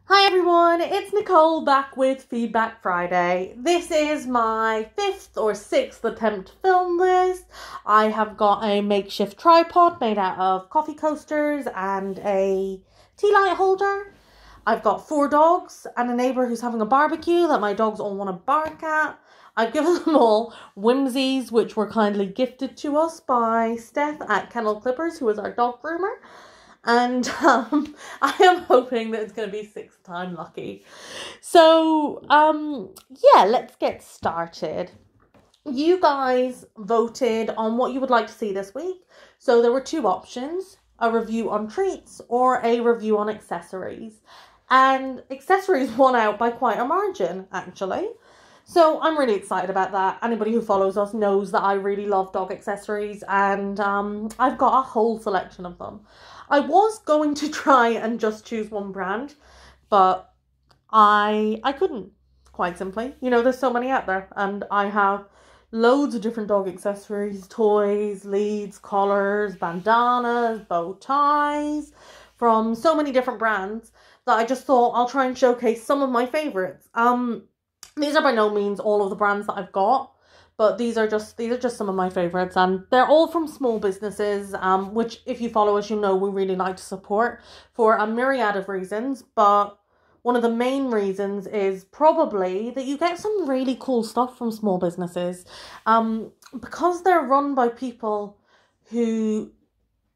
Hi everyone, it's Nicole back with Feedback Friday. This is my 5th or 6th attempt to film this. I have got a makeshift tripod made out of coffee coasters and a tea light holder. I've got 4 dogs and a neighbour who's having a barbecue that my dogs all want to bark at. I've given them all whimsies which were kindly gifted to us by Steph at Kennel Clippers, who is our dog groomer. And I am hoping that it's going to be 6th time lucky. So, yeah, let's get started. You guys voted on what you would like to see this week. So there were 2 options, a review on treats or a review on accessories. And accessories won out by quite a margin, actually. So I'm really excited about that. Anybody who follows us knows that I really love dog accessories, and I've got a whole selection of them. I was going to try and just choose one brand, but I couldn't, quite simply. You know, there's so many out there, and I have loads of different dog accessories, toys, leads, collars, bandanas, bow ties, from so many different brands that I just thought I'll try and showcase some of my favorites. These are by no means all of the brands that I've got, but these are just some of my favorites, and they're all from small businesses, which if you follow us, you know we really like to support for a myriad of reasons. But one of the main reasons is probably that you get some really cool stuff from small businesses, because they're run by people who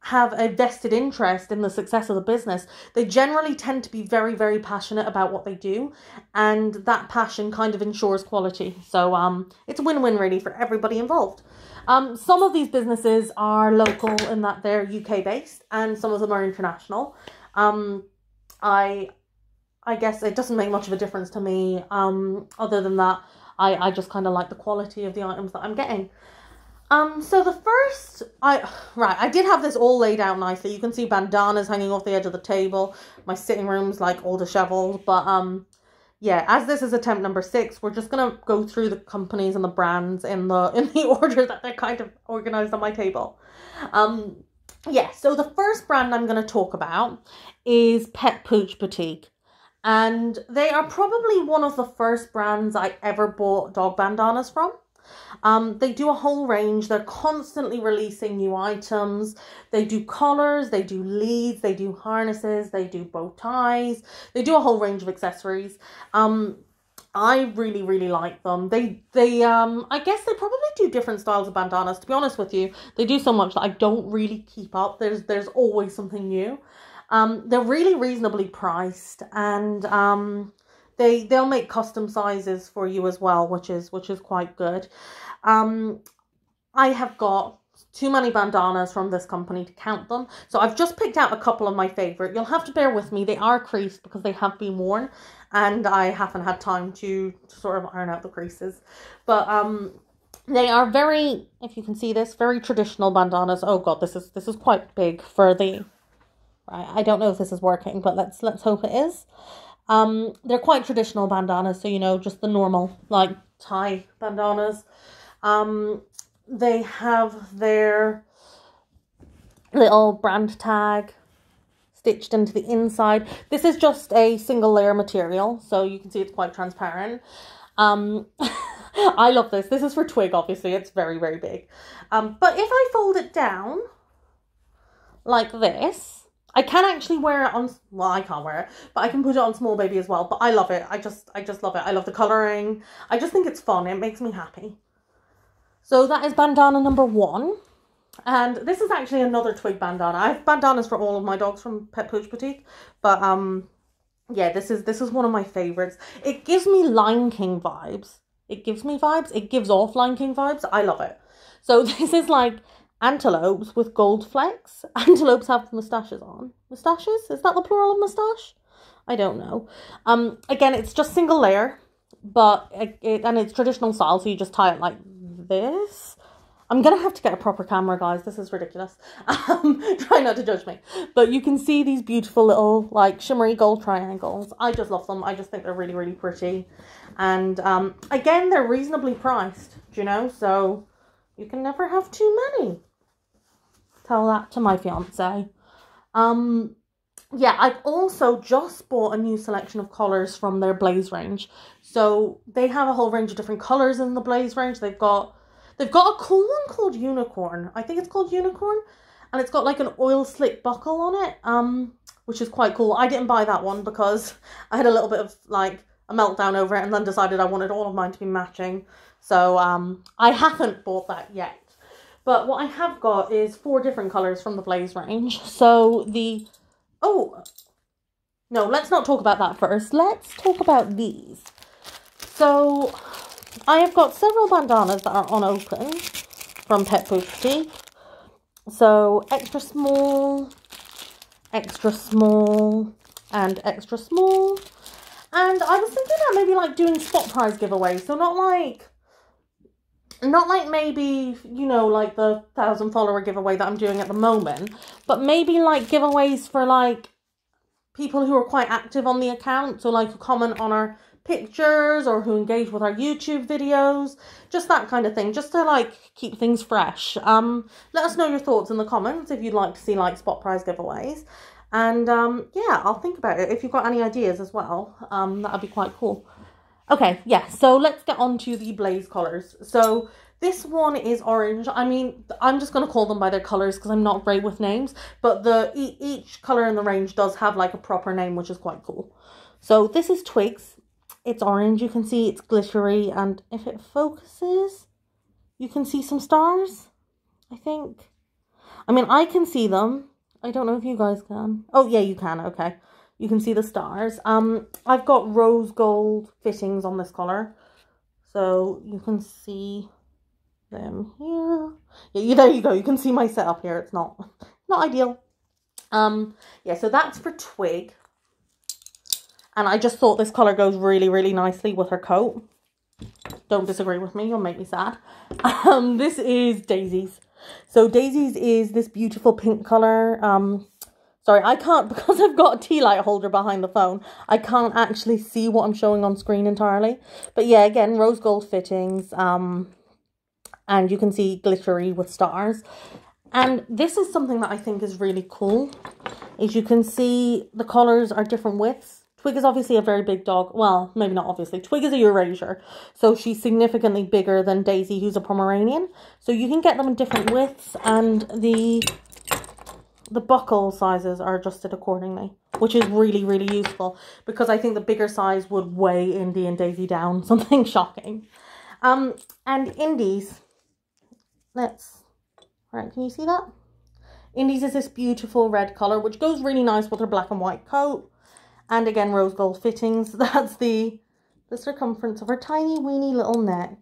have a vested interest in the success of the business. They generally tend to be very, very passionate about what they do, and that passion kind of ensures quality. So it's a win-win really for everybody involved. Some of these businesses are local in that they're UK based, and some of them are international. I guess it doesn't make much of a difference to me. Other than that, I just kind of like the quality of the items that I'm getting. So the first, I did have this all laid out nicely. You can see bandanas hanging off the edge of the table. My sitting room's like all disheveled, but yeah, as this is attempt number 6, we're just gonna go through the companies and the brands in the order that they're kind of organized on my table. Yeah, so the first brand I'm gonna talk about is Pet Pooch Boutique. And they are probably one of the first brands I ever bought dog bandanas from. They do a whole range. They're constantly releasing new items. They do collars, they do leads, they do harnesses, they do bow ties. They do a whole range of accessories. I really, really like them. They I guess they probably do different styles of bandanas. To be honest with you, they do so much that I don't really keep up. There's always something new. They're really reasonably priced, and they'll make custom sizes for you as well, which is quite good. I have got too many bandanas from this company to count them, so I've just picked out a couple of my favorite. You'll have to bear with me. They are creased because they have been worn, and I haven't had time to sort of iron out the creases. But they are very, if you can see this, very traditional bandanas. Oh god, this is quite big for the. Right, I don't know if this is working, but let's hope it is. They're quite traditional bandanas, so you know, just the normal like tie bandanas. They have their little brand tag stitched into the inside. This is just a single layer material, so you can see it's quite transparent. I love this. This is for Twig, obviously. It's very, very big. But if I fold it down like this, I can actually wear it on, well, I can't wear it, but I can put it on Small Baby as well. But I love it. I just love it. I love the colouring. I just think it's fun. It makes me happy. So that is bandana number 1. And this is actually another Twig bandana. I have bandanas for all of my dogs from Pet Pooch Boutique. But yeah, this is one of my favourites. It gives me Lion King vibes. It gives me vibes. It gives off Lion King vibes. I love it. So this is like antelopes with gold flecks. Antelopes have moustaches on. Moustaches? Is that the plural of moustache? I don't know. Again, it's just single layer, but and it's traditional style, so you just tie it like this. I'm gonna have to get a proper camera, guys. This is ridiculous. Try not to judge me. But you can see these beautiful little like shimmery gold triangles. I just love them. I just think they're really, really pretty. And again, they're reasonably priced, do you know? So you can never have too many. Tell that to my fiance. yeah, I've also just bought a new selection of colours from their Blaze range. So they have a whole range of different colours in the Blaze range. They've got a cool one called Unicorn. I think it's called Unicorn. And it's got like an oil slick buckle on it, which is quite cool. I didn't buy that one because I had a little bit of like a meltdown over it and then decided I wanted all of mine to be matching. So I haven't bought that yet. But what I have got is 4 different colours from the Blaze range. So the... Oh, no, let's not talk about that first. Let's talk about these. So I have got several bandanas that are unopened from Pet Boutique. So extra small, and extra small. And I was thinking about maybe like doing spot prize giveaways. So not like maybe, you know, like the 1,000 follower giveaway that I'm doing at the moment, but maybe like giveaways for like people who are quite active on the account. So like who comment on our pictures or who engage with our YouTube videos, just that kind of thing, just to like keep things fresh. Let us know your thoughts in the comments if you'd like to see like spot prize giveaways. And yeah, I'll think about it. If you've got any ideas as well, that'd be quite cool. Okay, yeah, so let's get on to the Blaze colours. So this one is orange. I mean, I'm just going to call them by their colours because I'm not great with names. But each colour in the range does have like a proper name, which is quite cool. So this is Twigs. It's orange. You can see it's glittery. And if it focuses, you can see some stars, I think. I mean, I can see them. I don't know if you guys can. Oh, yeah, you can. Okay. You can see the stars. I've got rose gold fittings on this collar. So you can see them here. Yeah, there you go. You can see my setup here. It's not ideal. Yeah, so that's for Twig. And I just thought this color goes really, really nicely with her coat. Don't disagree with me. You'll make me sad. This is Daisy's. So Daisy's is this beautiful pink color. Sorry, I can't, because I've got a tea light holder behind the phone, I can't actually see what I'm showing on screen entirely. But yeah, again, rose gold fittings, and you can see glittery with stars. And this is something that I think is really cool, is you can see the collars are different widths. Twig is obviously a very big dog. Well, maybe not obviously. Twig is a Eurasian, so she's significantly bigger than Daisy, who's a Pomeranian. So you can get them in different widths, and the buckle sizes are adjusted accordingly, which is really, really useful because I think the bigger size would weigh Indy and Daisy down, something shocking. And Indy's, right, can you see that? Indy's is this beautiful red color, which goes really nice with her black and white coat. And again, rose gold fittings. That's the circumference of her tiny, weeny little neck.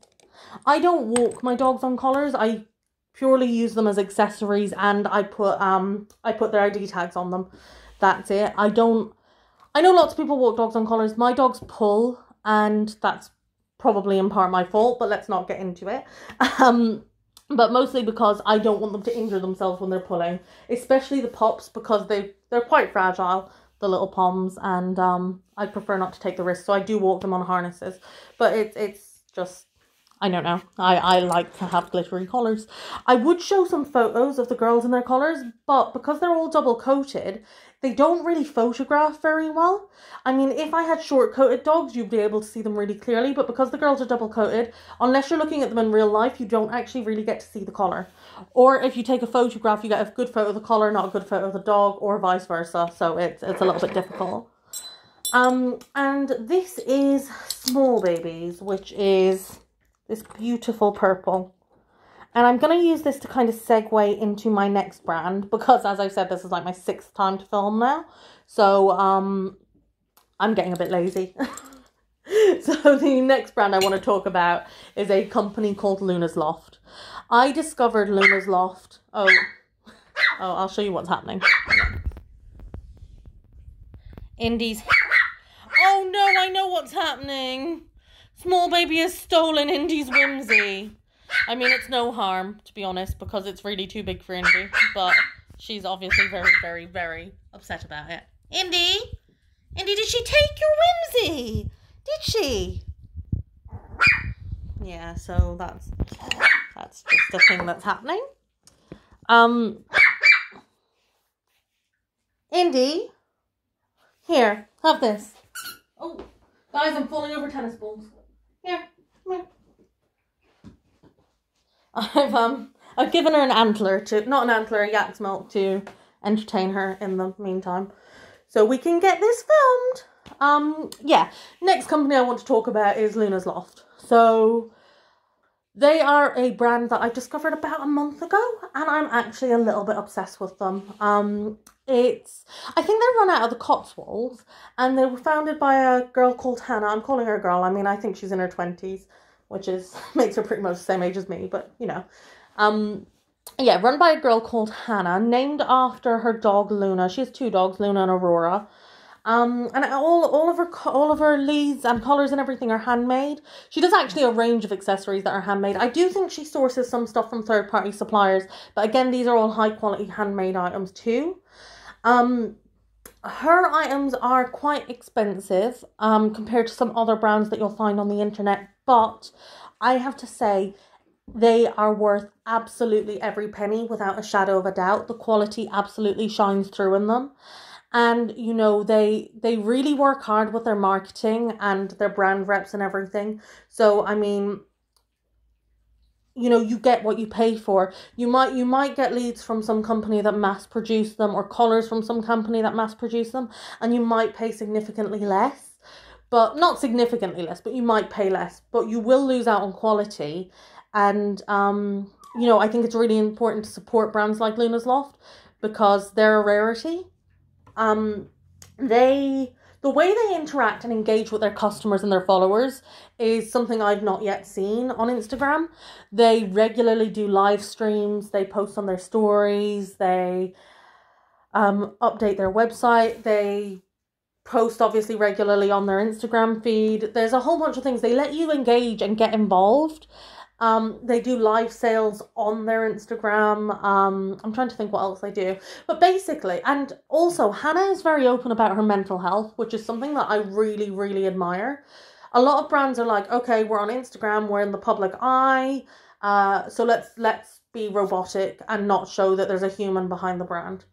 I don't walk my dogs on collars. I purely use them as accessories, and I put their ID tags on them. That's it. I know lots of people walk dogs on collars. My dogs pull, and that's probably in part my fault, but let's not get into it. But mostly because I don't want them to injure themselves when they're pulling, especially the pups, because they're quite fragile, the little poms, and I prefer not to take the risk, so I do walk them on harnesses. But it's just, I don't know. I like to have glittery collars. I would show some photos of the girls in their collars, but because they're all double coated, they don't really photograph very well. I mean, if I had short coated dogs, you'd be able to see them really clearly, but because the girls are double coated, unless you're looking at them in real life, you don't actually really get to see the collar. Or if you take a photograph, you get a good photo of the collar, not a good photo of the dog, or vice versa. So it's a little bit difficult. And this is Small Babies, which is this beautiful purple. And I'm going to use this to kind of segue into my next brand, because as I said, this is like my 6th time to film now. So I'm getting a bit lazy. So the next brand I want to talk about is a company called Luna's Loft. I discovered Luna's Loft. Oh, I'll show you what's happening. Indy's. Oh no, I know what's happening. Small Baby has stolen Indy's whimsy. I mean, it's no harm, to be honest, because it's really too big for Indy. But she's obviously very, very, very upset about it. Indy? Indy, did she take your whimsy? Did she? Yeah, so that's just a thing that's happening. Indy? Here, have this. Oh, guys, I'm falling over tennis balls. Here, come here. I've given her an antler not an antler, a yak's milk to entertain her in the meantime. So we can get this filmed. Yeah, next company I want to talk about is Luna's Loft. So they are a brand that I discovered about a month ago, and I'm actually a little bit obsessed with them. I think they run out of the Cotswolds, and they were founded by a girl called Hannah. I'm calling her a girl. I mean, I think she's in her 20s, which makes her pretty much the same age as me, but you know. Yeah, run by a girl called Hannah, named after her dog Luna. She has 2 dogs, Luna and Aurora. And all of her leads and collars and everything are handmade. She does actually a range of accessories that are handmade. I do think she sources some stuff from third-party suppliers, but again, these are all high-quality handmade items too. Her items are quite expensive compared to some other brands that you'll find on the internet, but I have to say they are worth absolutely every penny without a shadow of a doubt. The quality absolutely shines through in them. And, you know, they really work hard with their marketing and their brand reps and everything. So, I mean, you know, you get what you pay for. You might get leads from some company that mass produce them, or collars from some company that mass produce them, and you might pay significantly less. But not significantly less, but you might pay less. But you will lose out on quality. And, you know, I think it's really important to support brands like Luna's Loft because they're a rarity. The way they interact and engage with their customers and their followers is something I've not yet seen on Instagram. They regularly do live streams, they post on their stories, they update their website, they post obviously regularly on their Instagram feed. There's a whole bunch of things. They let you engage and get involved. They do live sales on their Instagram. I'm trying to think what else they do. But basically, and also Hannah is very open about her mental health, which is something that I really, really admire. A lot of brands are like, okay, we're on Instagram, we're in the public eye, so let's be robotic and not show that there's a human behind the brand.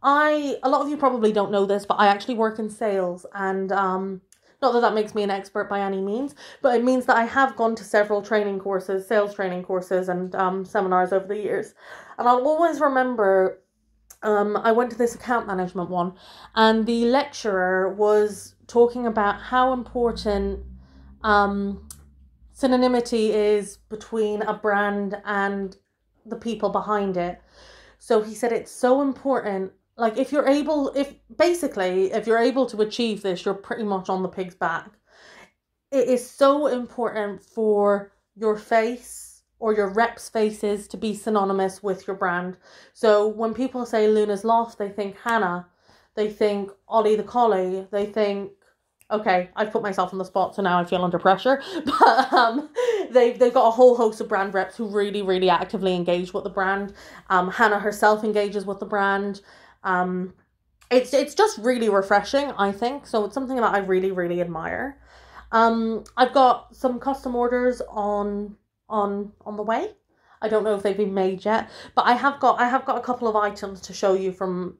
A lot of you probably don't know this, but I actually work in sales, and not that that makes me an expert by any means, but it means that I have gone to several training courses, sales training courses and seminars over the years. And I'll always remember, I went to this account management one, and the lecturer was talking about how important synonymity is between a brand and the people behind it. So he said it's so important. Like, if you're able to achieve this, you're pretty much on the pig's back. It is so important for your face or your reps' faces to be synonymous with your brand. So when people say Luna's Loft, they think Hannah, they think Ollie the Collie, they think, okay, I've put myself on the spot, so now I feel under pressure. But they've got a whole host of brand reps who really, really actively engage with the brand. Hannah herself engages with the brand. It's just really refreshing, I think. So it's something that I really, really admire. I've got some custom orders on the way. I don't know if they've been made yet, but I have got a couple of items to show you from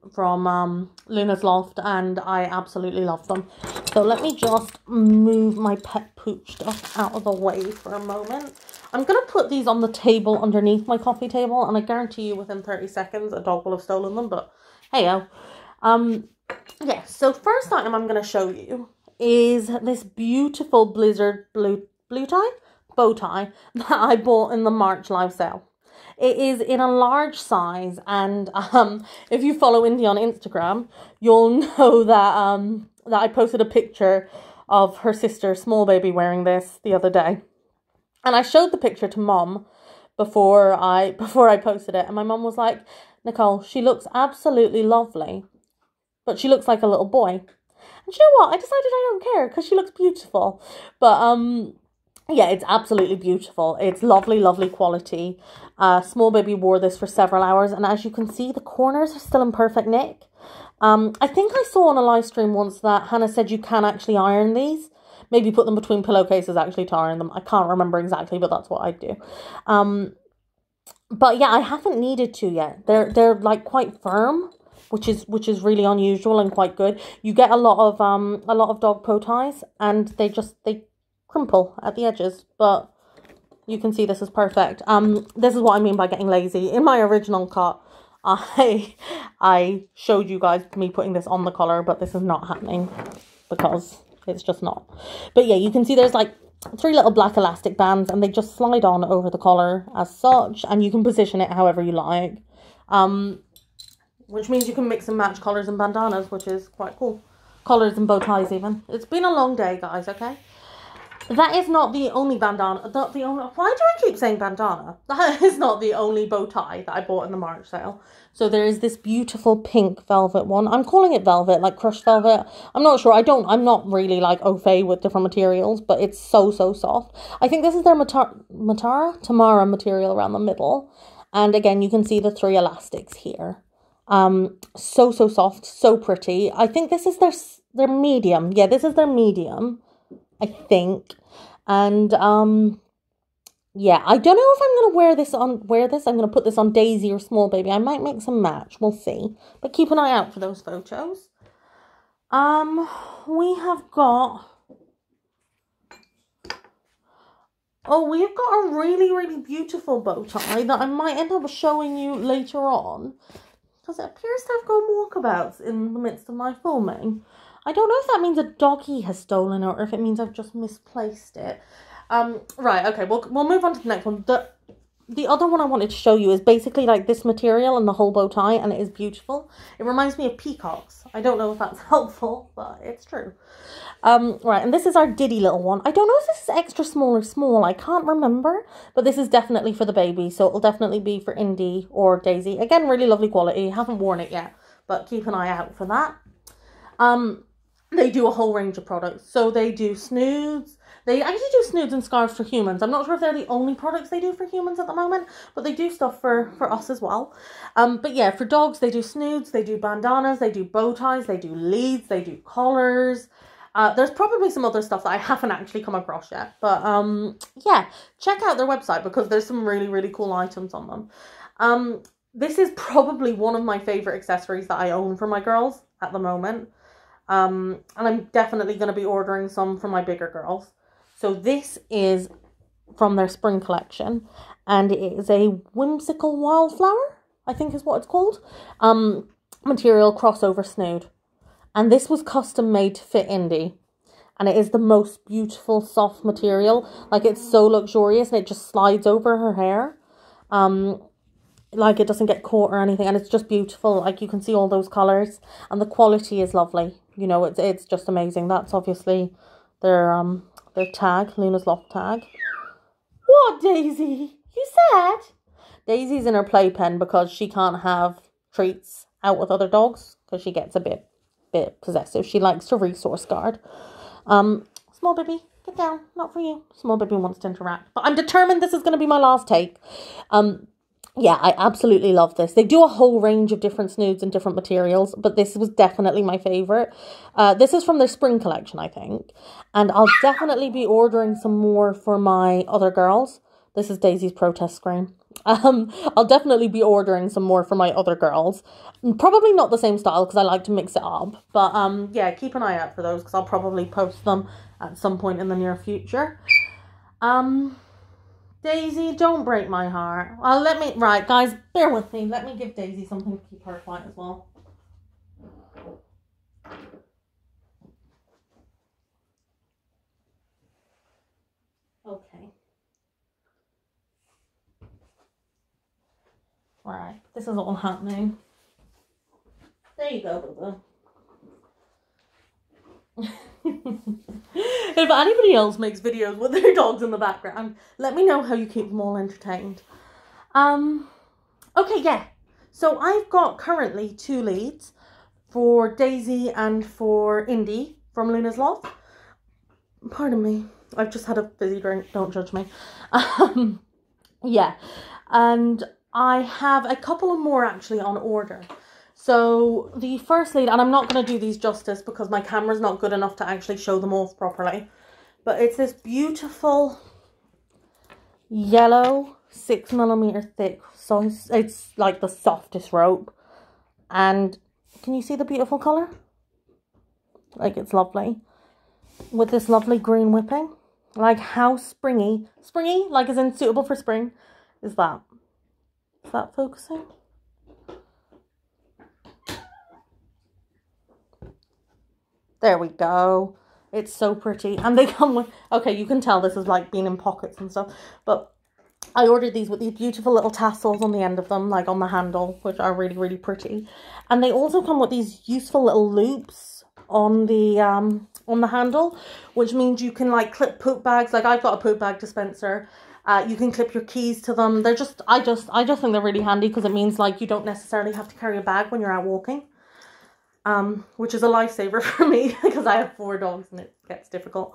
Luna's Loft, and I absolutely love them. So let me just move my pet poop stuff out of the way for a moment. I'm going to put these on the table underneath my coffee table, and I guarantee you within 30 seconds a dog will have stolen them, but hey-o. Yeah, so first item I'm going to show you is this beautiful blizzard bow tie that I bought in the March live sale. It is in a large size, and if you follow Indy on Instagram, you'll know that that I posted a picture of her sister, Small Baby, wearing this the other day. And I showed the picture to Mom before I posted it, and my mom was like, Nicole, she looks absolutely lovely, but she looks like a little boy. And you know what? I decided I don't care because she looks beautiful. But yeah, it's absolutely beautiful. It's lovely, lovely quality. Small Baby wore this for several hours, and as you can see, the corners are still in perfect nick. I think I saw on a live stream once that Hannah said you can actually iron these. Maybe put them between pillowcases actually to iron them. I can't remember exactly, but that's what I do. But yeah, I haven't needed to yet. They're like quite firm, which is really unusual and quite good. You get a lot of dog bow ties, and they crimple at the edges, but you can see this is perfect. This is what I mean by getting lazy. In my original cut, I showed you guys me putting this on the collar, but this is not happening because it's just not. But yeah, you can see there's like 3 little black elastic bands, and they just slide on over the collar as such, and you can position it however you like. Which means you can mix and match collars and bandanas, which is quite cool. Collars and bow ties even. It's been a long day, guys, okay? That is not the only bandana. Why do I keep saying bandana? That is not the only bow tie that I bought in the March sale. So there is this beautiful pink velvet one. I'm calling it velvet, like crushed velvet. I'm not sure. I'm not really like au fait with different materials, but it's so soft. I think this is their Tamara material around the middle. And again, you can see the 3 elastics here. So soft, so pretty. I think this is their medium. Yeah, this is their medium, I think. And yeah, I don't know if I'm going to wear this. I'm going to put this on Daisy or Small Baby. I might mix and match. We'll see. But keep an eye out for those photos. We have got... Oh, we've got a really beautiful bow tie that I might end up showing you later on, because it appears to have gone walkabouts in the midst of my filming. I don't know if that means a doggy has stolen it or if it means I've just misplaced it. Right, okay, we'll move on to the next one. The other one I wanted to show you is basically like this material and the whole bow tie, and it is beautiful. It reminds me of peacocks. I don't know if that's helpful, but it's true. Right, and this is our Diddy little one. I don't know if this is extra small or small. I can't remember, but this is definitely for the baby, so it'll definitely be for Indy or Daisy. Again, really lovely quality. Haven't worn it yet, but keep an eye out for that. They do a whole range of products. So they do snoods. They actually do snoods and scarves for humans. I'm not sure if they're the only products they do for humans at the moment, but they do stuff for us as well. But yeah, for dogs, they do snoods, they do bandanas, they do bow ties, they do leads, they do collars. There's probably some other stuff that I haven't actually come across yet. But yeah, check out their website because there's some really cool items on them. This is probably one of my favorite accessories that I own for my girls at the moment. And I'm definitely going to be ordering some for my bigger girls. So this is from their spring collection, and it is a whimsical wildflower, I think is what it's called, material crossover snood. And this was custom made to fit Indy, and it is the most beautiful soft material. Like, it's so luxurious, and it just slides over her hair. Like, it doesn't get caught or anything, and it's just beautiful. Like, you can see all those colours, and the quality is lovely. You know, it's just amazing. That's obviously their tag, Luna's Loft tag. What, Daisy? You sad? Daisy's in her playpen because she can't have treats out with other dogs because she gets a bit possessive. She likes to resource guard. Small Baby, get down. Not for you. Small Baby wants to interact, but I'm determined this is going to be my last take. Yeah, I absolutely love this. They do a whole range of different snoods and different materials, but this was definitely my favourite. This is from their spring collection, I think. And I'll definitely be ordering some more for my other girls. This is Daisy's protest scream. I'll definitely be ordering some more for my other girls. Probably not the same style because I like to mix it up. But yeah, keep an eye out for those because I'll probably post them at some point in the near future. Daisy, don't break my heart. Right, guys, bear with me. Let me give Daisy something to keep her quiet as well. Okay. Right, this is all happening. There you go, boo-boo. If anybody else makes videos with their dogs in the background, let me know how you keep them all entertained. Okay, yeah. So I've got currently 2 leads for Daisy and for Indy from Luna's Loft. Pardon me. I've just had a fizzy drink. Don't judge me. Yeah. And I have a couple of more actually on order. So the first lead, and I'm not going to do these justice because my camera's not good enough to actually show them off properly. But it's this beautiful yellow 6mm thick. So it's like the softest rope. And can you see the beautiful colour? Like, it's lovely. With this lovely green whipping. Like, how springy, like as in suitable for spring, is that? Is that focusing? There we go. It's so pretty. And they come with, okay, you can tell this is like being in pockets and stuff, but I ordered these with these beautiful little tassels on the end of them, like on the handle, which are really, really pretty. And they also come with these useful little loops on the handle, which means you can like clip poop bags. Like, I've got a poop bag dispenser. You can clip your keys to them. They're just, I just think they're really handy because it means like you don't necessarily have to carry a bag when you're out walking. Which is a lifesaver for me because I have 4 dogs and it gets difficult.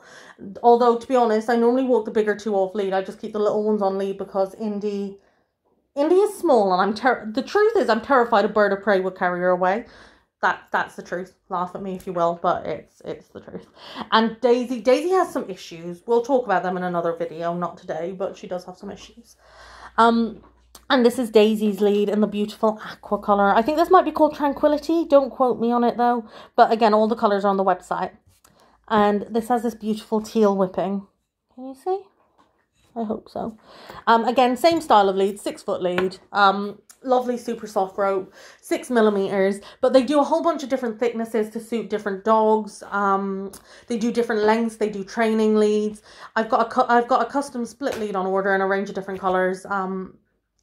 Although, to be honest, I normally walk the bigger 2 off lead. I just keep the little ones on lead because Indy is small, and the truth is I'm terrified a bird of prey would carry her away. That's the truth. Laugh at me if you will, but it's the truth. And Daisy has some issues. We'll talk about them in another video, not today, but she does have some issues. And this is Daisy's lead in the beautiful aqua colour. I think this might be called Tranquility. Don't quote me on it though. But again, all the colours are on the website. And this has this beautiful teal whipping. Can you see? I hope so. Again, same style of lead, 6 foot lead. Lovely super soft rope, 6mm. But they do a whole bunch of different thicknesses to suit different dogs. They do different lengths. They do training leads. I've got a custom split lead on order in a range of different colours.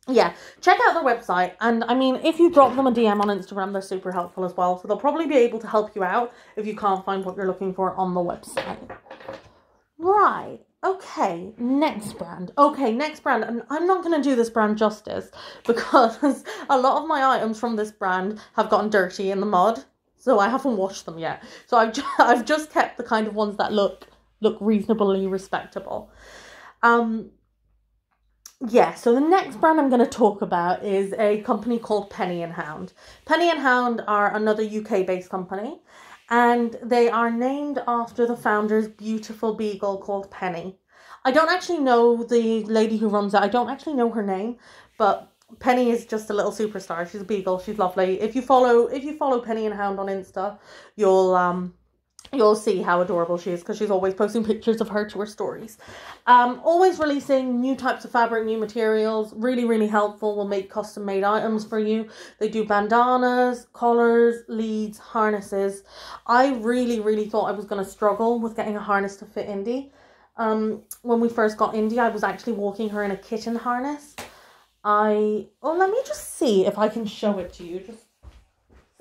Yeah, check out their website, and I mean, if you drop them a DM on Instagram, they're super helpful as well, so they'll probably be able to help you out if you can't find what you're looking for on the website. Right, okay, next brand, and I'm not going to do this brand justice, because a lot of my items from this brand have gotten dirty in the mud, so I haven't washed them yet, so I've just kept the kind of ones that look reasonably respectable. Yeah, so the next brand I'm going to talk about is a company called Penny and Hound. Penny and Hound are another UK-based company, and they are named after the founder's beautiful beagle called Penny. I don't actually know the lady who runs it. I don't actually know her name, but Penny is just a little superstar. She's a beagle. She's lovely. If you follow Penny and Hound on Insta, you'll see how adorable she is because she's always posting pictures of her to her stories. Always releasing new types of fabric, new materials. Really, really helpful. Will make custom made items for you. They do bandanas, collars, leads, harnesses. I really, really thought I was going to struggle with getting a harness to fit Indy. When we first got Indy, I was actually walking her in a kitten harness. Let me just see if I can show it to you. Just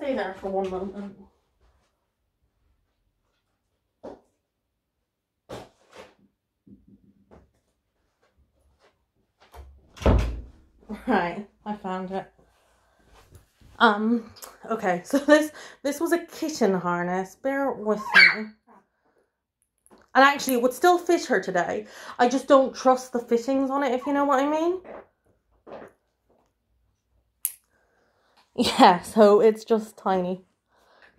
stay there for one moment. Right, I found it. Okay, so this was a kitten harness. Bear with me. And actually, it would still fit her today. I just don't trust the fittings on it, if you know what I mean. Yeah, so it's just tiny.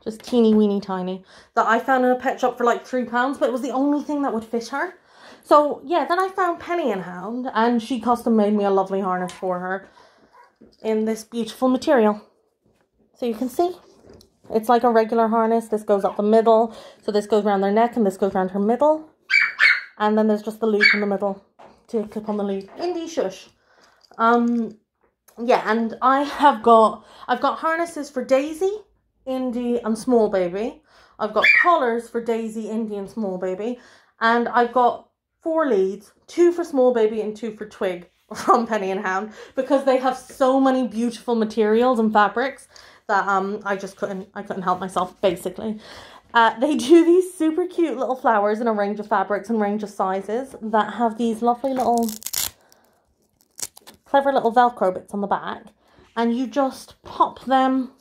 Just teeny weeny tiny. That I found in a pet shop for like £3, but it was the only thing that would fit her. So, yeah, then I found Penny and Hound, and she custom made me a lovely harness for her in this beautiful material. So you can see, it's like a regular harness. This goes up the middle, so this goes around their neck, and this goes around her middle. And then there's just the loop in the middle to clip on the lead. Indy, shush. Yeah, and I've got harnesses for Daisy, Indy, and Small Baby. I've got collars for Daisy, Indy, and Small Baby. And I've got 4 leads, 2 for Small Baby and 2 for Twig from Penny and Hound, because they have so many beautiful materials and fabrics that I couldn't help myself, basically. They do these super cute little flowers in a range of fabrics and range of sizes that have these lovely little clever little Velcro bits on the back, and you just pop them.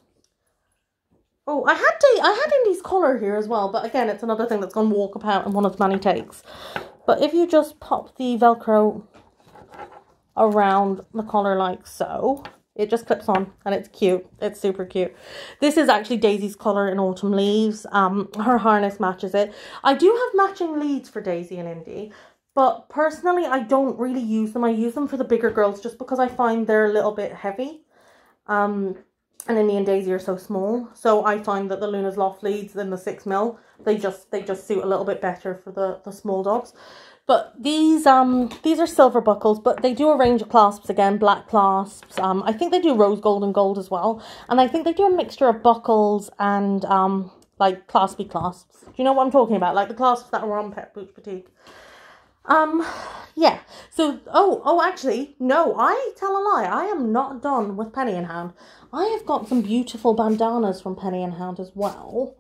Oh, I had Indy's collar here as well, but again, it's another thing that's gone walkabout in one of the many takes. But if you just pop the Velcro around the collar like so, it just clips on, and it's cute. It's super cute. This is actually Daisy's collar in Autumn Leaves. Her harness matches it. I do have matching leads for Daisy and Indy, but personally, I don't really use them. I use them for the bigger girls just because I find they're a little bit heavy. and Indy and Daisy are so small. So I find that the Luna's Loft leads in the 6mm, they just suit a little bit better for the small dogs. But these are silver buckles, but they do a range of clasps again, black clasps. I think they do rose gold and gold as well. And I think they do a mixture of buckles and like claspy clasps. Do you know what I'm talking about? Like the clasps that were on Pet Boots Boutique. Yeah. So, actually, no, I tell a lie. I am not done with Penny and Hound. I have got some beautiful bandanas from Penny and Hound as well.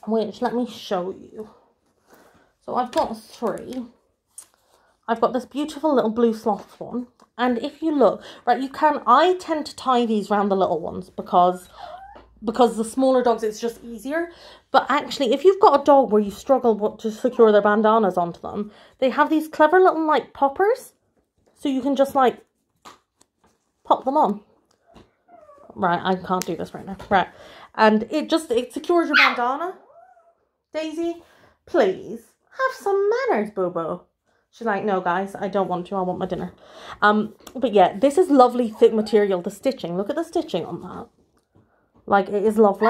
Which, let me show you. So I've got 3. I've got this beautiful little blue sloth one. And if you look, right, I tend to tie these around the little ones because the smaller dogs, it's just easier. But actually, if you've got a dog where you struggle to secure their bandanas onto them, they have these clever little, like, poppers. So you can just, like, pop them on. Right, I can't do this right now. Right. And it secures your bandana. Daisy, please, have some manners, Bobo. She's like, no, guys, I don't want to. I want my dinner. But yeah, this is lovely thick material. The stitching, look at the stitching on that. Like, it is lovely.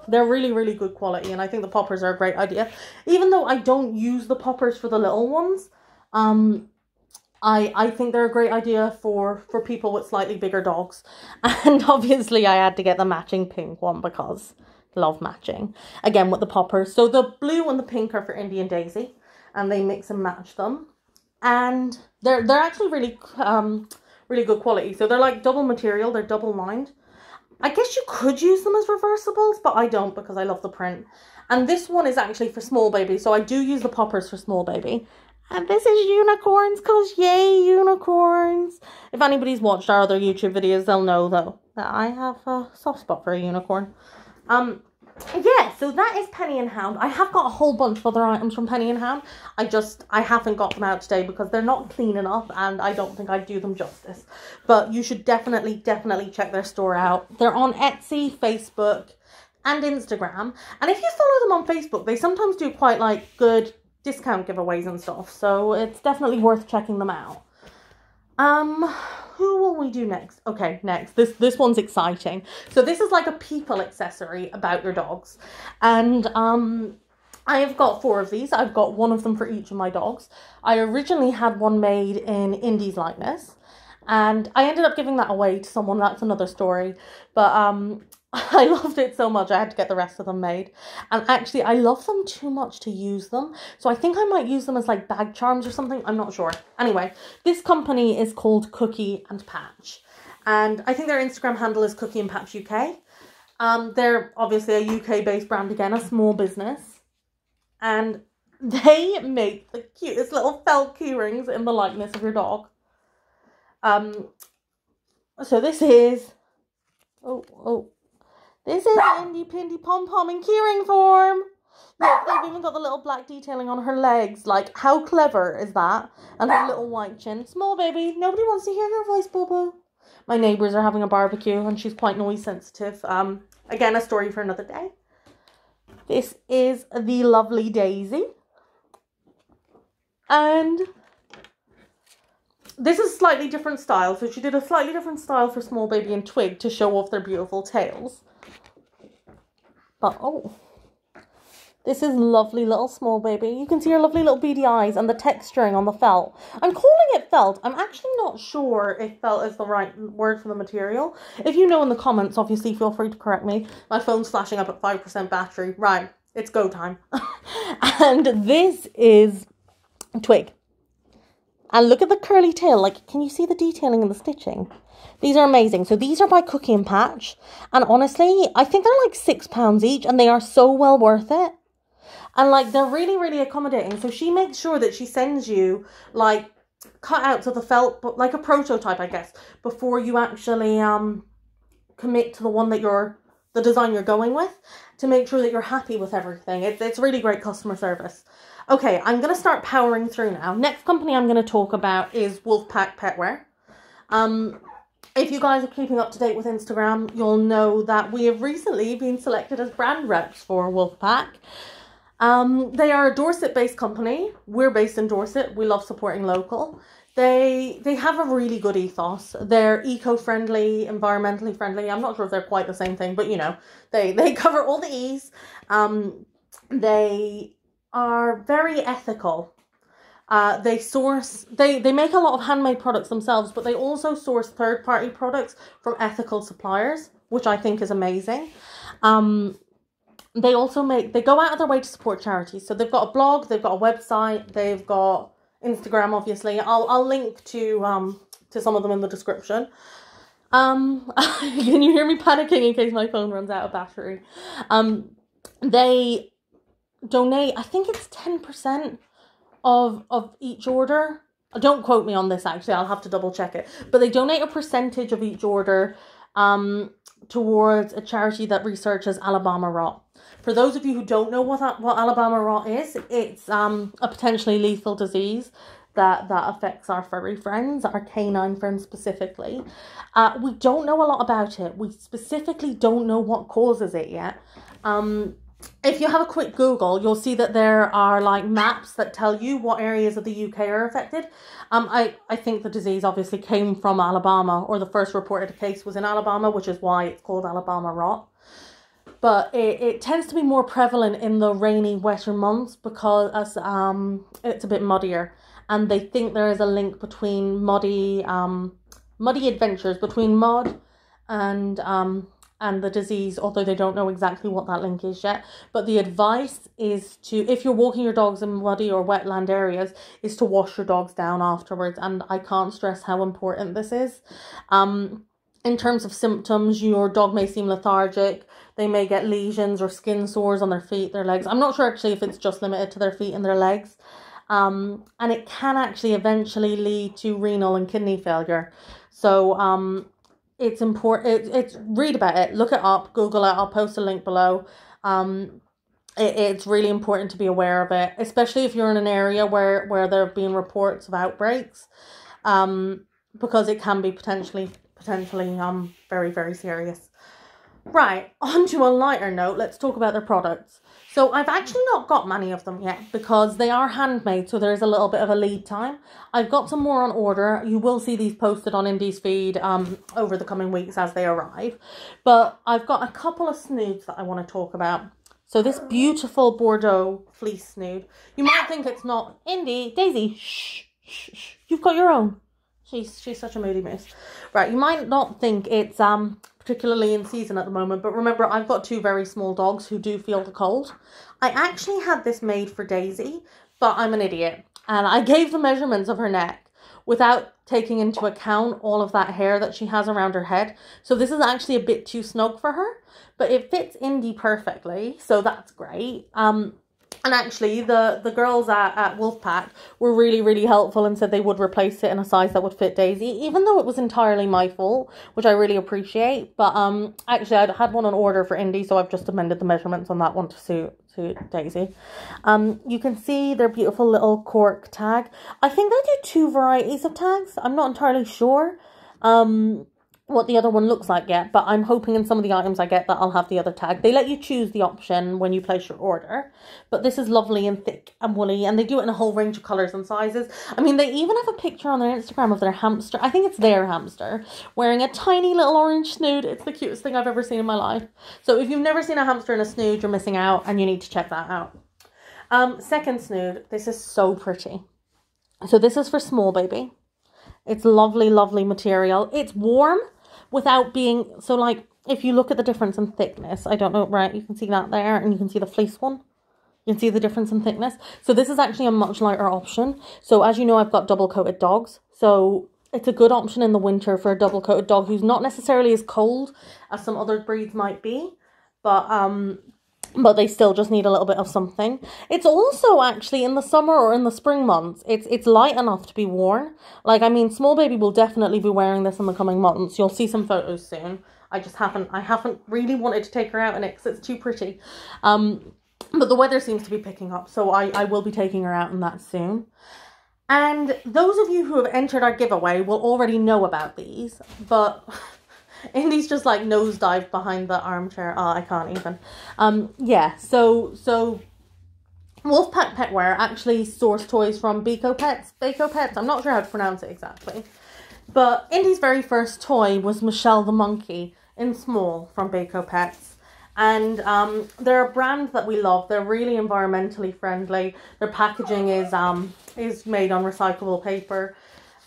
They're really, really good quality, and I think the poppers are a great idea. Even though I don't use the poppers for the little ones, I think they're a great idea for people with slightly bigger dogs. And obviously I had to get the matching pink one because I love matching. Again, with the poppers. So the blue and the pink are for Indy and Daisy, and they mix and match them. And they're actually really, really good quality. So they're like double material, they're double lined. I guess you could use them as reversibles, but I don't because I love the print. And this one is actually for small baby, so I do use the poppers for small baby. And this is unicorns, because yay, unicorns. If anybody's watched our other YouTube videos, they'll know, though, that I have a soft spot for a unicorn. Yeah, so that is Penny and Hound. I have got a whole bunch of other items from Penny and Hound. I haven't got them out today because they're not clean enough and I don't think I'd do them justice. But you should definitely check their store out. They're on Etsy, Facebook, and Instagram. And if you follow them on Facebook, they sometimes do quite, like, good discount giveaways and stuff. So it's definitely worth checking them out. Who will we do next? Okay, next. This one's exciting. So this is like a people accessory about your dogs. And I have got 4 of these. I've got 1 of them for each of my dogs. I originally had one made in Indy's likeness. And I ended up giving that away to someone. That's another story. But I loved it so much I had to get the rest of them made. And actually I love them too much to use them. So I think I might use them as like bag charms or something. I'm not sure. Anyway, this company is called Cookie and Patch. And I think their Instagram handle is Cookie and Patch UK. They're obviously a UK based brand again, a small business. And they make the cutest little felt key rings in the likeness of your dog. So this is... This is Indy Pindy Pom Pom in keyring form. Look, they've even got the little black detailing on her legs. Like, how clever is that? And her little white chin. Small baby. Nobody wants to hear her voice, Bobo. My neighbours are having a barbecue and she's quite noise sensitive. Again, a story for another day. This is the lovely Daisy. And this is a slightly different style. So she did a slightly different style for Small Baby and Twig to show off their beautiful tails. But, this is lovely little Small Baby. You can see her lovely little beady eyes and the texturing on the felt. I'm calling it felt. I'm actually not sure if felt is the right word for the material. If you know in the comments, obviously feel free to correct me. My phone's flashing up at 5% battery. Right, it's go time. And this is Twig. And look at the curly tail. Like, can you see the detailing and the stitching? These are amazing. So these are by Cookie and Patch. And honestly, I think they're like £6 each. And they are so well worth it. And like, they're really, really accommodating. So she makes sure that she sends you like cutouts of the felt, but like a prototype, I guess, before you actually commit to the one that the design you're going with, to make sure that you're happy with everything. It's really great customer service. Okay, I'm going to start powering through now. Next company I'm going to talk about is Wolfpack Petwear. If you guys are keeping up to date with Instagram, you'll know that we have recently been selected as brand reps for Wolfpack. They are a Dorset-based company. We're based in Dorset. We love supporting local. They have a really good ethos. They're eco-friendly, environmentally friendly. I'm not sure if they're quite the same thing, but you know, they cover all the E's. They are very ethical. They make a lot of handmade products themselves, but they also source third-party products from ethical suppliers, which I think is amazing. They go out of their way to support charities. So they've got a blog, they've got a website, they've got Instagram, obviously. I'll link to some of them in the description. Can you hear me panicking in case my phone runs out of battery? They donate, I think it's 10% of each order. Don't quote me on this, actually, I'll have to double check it. But they donate a percentage of each order towards a charity that researches Alabama rot. For those of you who don't know what Alabama rot is, it's a potentially lethal disease that affects our furry friends, our canine friends specifically. We don't know a lot about it. We specifically don't know what causes it yet. If you have a quick Google, you'll see that there are like maps that tell you what areas of the UK are affected. I think the disease obviously came from Alabama, or the first reported case was in Alabama, which is why it's called Alabama rot. But it tends to be more prevalent in the rainy, wetter months because it's a bit muddier. And they think there is a link between muddy adventures between mud and the disease, although they don't know exactly what that link is yet. But the advice is to, if you're walking your dogs in muddy or wetland areas, is to wash your dogs down afterwards. And I can't stress how important this is. In terms of symptoms, your dog may seem lethargic. They may get lesions or skin sores on their feet, their legs. I'm not sure actually if it's just limited to their feet and their legs. And it can actually eventually lead to renal and kidney failure. So it's important. Read about it, look it up, Google it. I'll post a link below. It's really important to be aware of it, especially if you're in an area where there have been reports of outbreaks, because it can be potentially very, very serious. Right, on to a lighter note, let's talk about their products. So I've actually not got many of them yet because they are handmade, so there's a little bit of a lead time. I've got some more on order. You will see these posted on Indie's feed over the coming weeks as they arrive. But I've got a couple of snoods that I want to talk about. So this beautiful Bordeaux fleece snood. You might think it's not Indie. Daisy, shh, shh, shh. You've got your own. She's such a moody mouse. Right, you might not think it's particularly in season at the moment, but remember, I've got two very small dogs who do feel the cold. I actually had this made for Daisy, but I'm an idiot, and I gave the measurements of her neck without taking into account all of that hair that she has around her head. So this is actually a bit too snug for her, but it fits Indie perfectly, so that's great. And actually, the girls at Wolfpack were really, really helpful and said they would replace it in a size that would fit Daisy, even though it was entirely my fault, which I really appreciate. But actually, I had one on order for Indie, so I've just amended the measurements on that one to suit Daisy. You can see their beautiful little cork tag. I think they do two varieties of tags. I'm not entirely sure what the other one looks like yet, but I'm hoping in some of the items I get that I'll have the other tag. They let you choose the option when you place your order, but this is lovely and thick and woolly, and they do it in a whole range of colours and sizes. I mean, they even have a picture on their Instagram of their hamster, I think it's their hamster, wearing a tiny little orange snood. It's the cutest thing I've ever seen in my life. So if you've never seen a hamster in a snood, you're missing out, and you need to check that out. Second snood, this is so pretty. So this is for small baby. It's lovely, lovely material. It's warm without being, so like, if you look at the difference in thickness, I don't know, right, you can see that there, and you can see the fleece one. You can see the difference in thickness. So this is actually a much lighter option. So as you know, I've got double-coated dogs. So it's a good option in the winter for a double-coated dog who's not necessarily as cold as some other breeds might be. But they still just need a little bit of something. It's also actually in the summer or in the spring months, it's light enough to be worn. Like, I mean, small baby will definitely be wearing this in the coming months. You'll see some photos soon. I haven't really wanted to take her out in it because it's too pretty. But the weather seems to be picking up, so I will be taking her out in that soon. And those of you who have entered our giveaway will already know about these, but Indy's just like nosedive behind the armchair. Oh, I can't even. Yeah, so Wolfpack Petwear actually source toys from Beko Pets. I'm not sure how to pronounce it exactly. But Indy's very first toy was Michelle the Monkey in small from Beko Pets. And they're a brand that we love. They're really environmentally friendly. Their packaging is made on recyclable paper.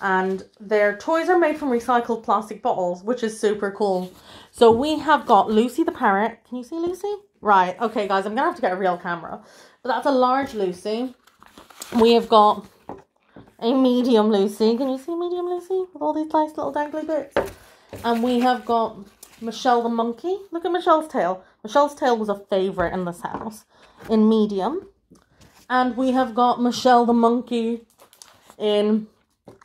And their toys are made from recycled plastic bottles, which is super cool. So we have got Lucy the parrot. Can you see Lucy? Right. Okay, guys, I'm going to have to get a real camera. But that's a large Lucy. We have got a medium Lucy. Can you see medium Lucy? With all these nice little dangly bits. And we have got Michelle the monkey. Look at Michelle's tail. Michelle's tail was a favourite in this house. In medium. And we have got Michelle the monkey in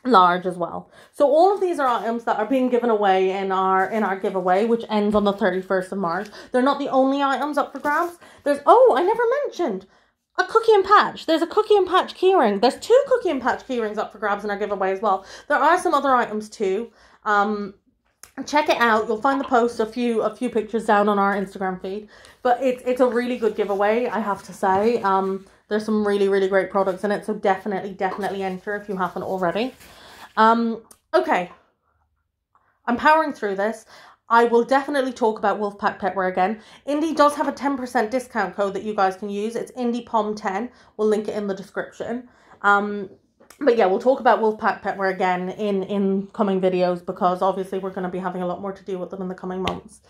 large as well. So all of these are items that are being given away in our giveaway, which ends on the 31st of March. They're not the only items up for grabs. There's, oh, I never mentioned a cookie and patch. There's a cookie and patch keyring. There's 2 cookie and patch keyrings up for grabs in our giveaway as well. There are some other items too. Check it out. You'll find the post, a few pictures down on our Instagram feed. But it's a really good giveaway, I have to say. There's some really, really great products in it. So definitely enter if you haven't already. Okay. I'm powering through this. I will definitely talk about Wolfpack Petwear again. Indy does have a 10% discount code that you guys can use. It's IndyPom10. We'll link it in the description. But yeah, we'll talk about Wolfpack Petwear again in coming videos, because obviously we're going to be having a lot more to do with them in the coming months.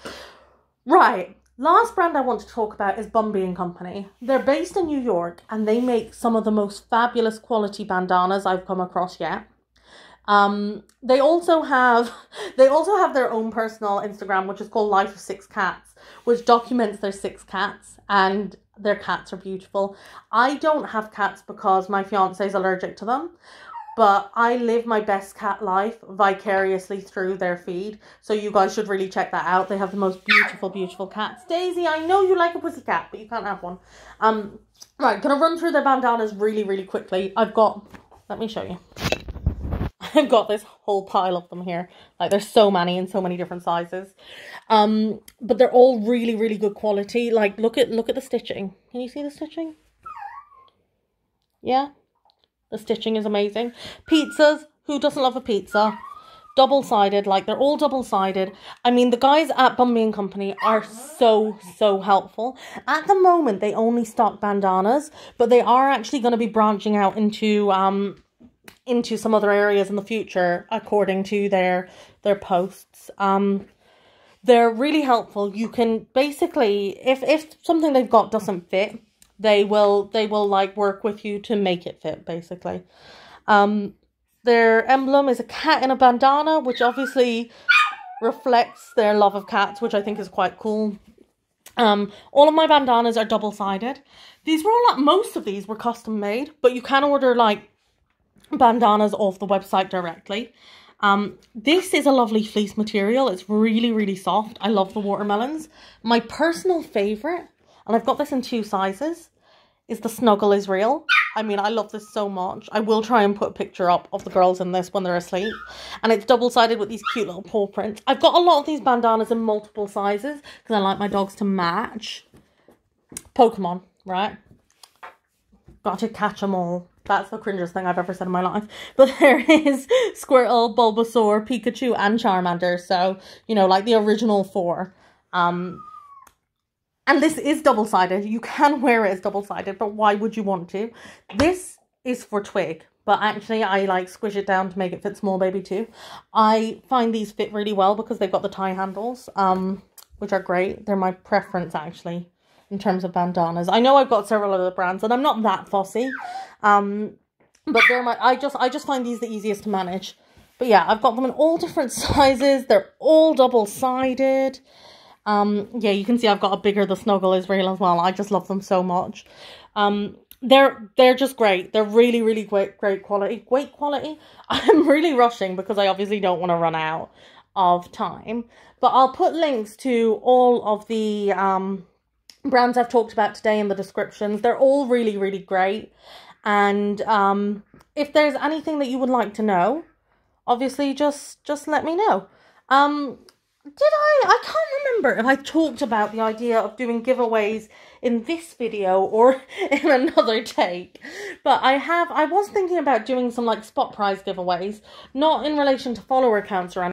Right. Last brand I want to talk about is Bumbee and Company. They're based in New York and they make some of the most fabulous quality bandanas I've come across yet. They also have their own personal Instagram, which is called Life of 6 Cats, which documents their 6 cats, and their cats are beautiful. I don't have cats because my fiance is allergic to them, but I live my best cat life vicariously through their feed. So you guys should really check that out. They have the most beautiful cats. Daisy, I know you like a pussy cat, but you can't have one. Right, gonna run through their bandanas really quickly. Let me show you. I've got this whole pile of them here. Like, there's so many in so many different sizes. But they're all really good quality. Like, look at the stitching. Can you see the stitching? Yeah? The stitching is amazing. Pizzas. Who doesn't love a pizza? Double-sided. Like, they're all double-sided. I mean, the guys at Bumbee and Company are so helpful. At the moment, they only stock bandanas, but they are actually going to be branching out into some other areas in the future, according to their posts. They're really helpful. You can basically, if something they've got doesn't fit, they will like work with you to make it fit, basically. Their emblem is a cat in a bandana, which obviously reflects their love of cats, which I think is quite cool. All of my bandanas are double-sided. Most of these were custom made, but you can order like bandanas off the website directly. This is a lovely fleece material. It's really soft. I love the watermelons. My personal favorite, and I've got this in 2 sizes, is the Snuggle is Real. I mean, I love this so much. I will try and put a picture up of the girls in this when they're asleep. And it's double-sided with these cute little paw prints. I've got a lot of these bandanas in multiple sizes because I like my dogs to match. Pokemon, right? Got to catch them all. That's the cringiest thing I've ever said in my life. But there is Squirtle, Bulbasaur, Pikachu, and Charmander. So, you know, like the original 4. And this is double-sided. You can wear it as double-sided, but why would you want to? This is for Twig, but actually I like squish it down to make it fit small baby too. I find these fit really well because they've got the tie handles, which are great. They're my preference actually in terms of bandanas. I know I've got several other brands and I'm not that fussy, but they're I just find these the easiest to manage. But yeah, I've got them in all different sizes. They're all double-sided. Yeah, you can see I've got a bigger The Snuggle is Real as well. I just love them so much. They're just great. They're really great quality. Great quality. I'm really rushing because I obviously don't want to run out of time. But I'll put links to all of the brands I've talked about today in the descriptions. They're all really great. And if there's anything that you would like to know, obviously just let me know. Did I? I can't remember if I talked about the idea of doing giveaways in this video or in another take. But I was thinking about doing some like spot prize giveaways, not in relation to follower counts or anything.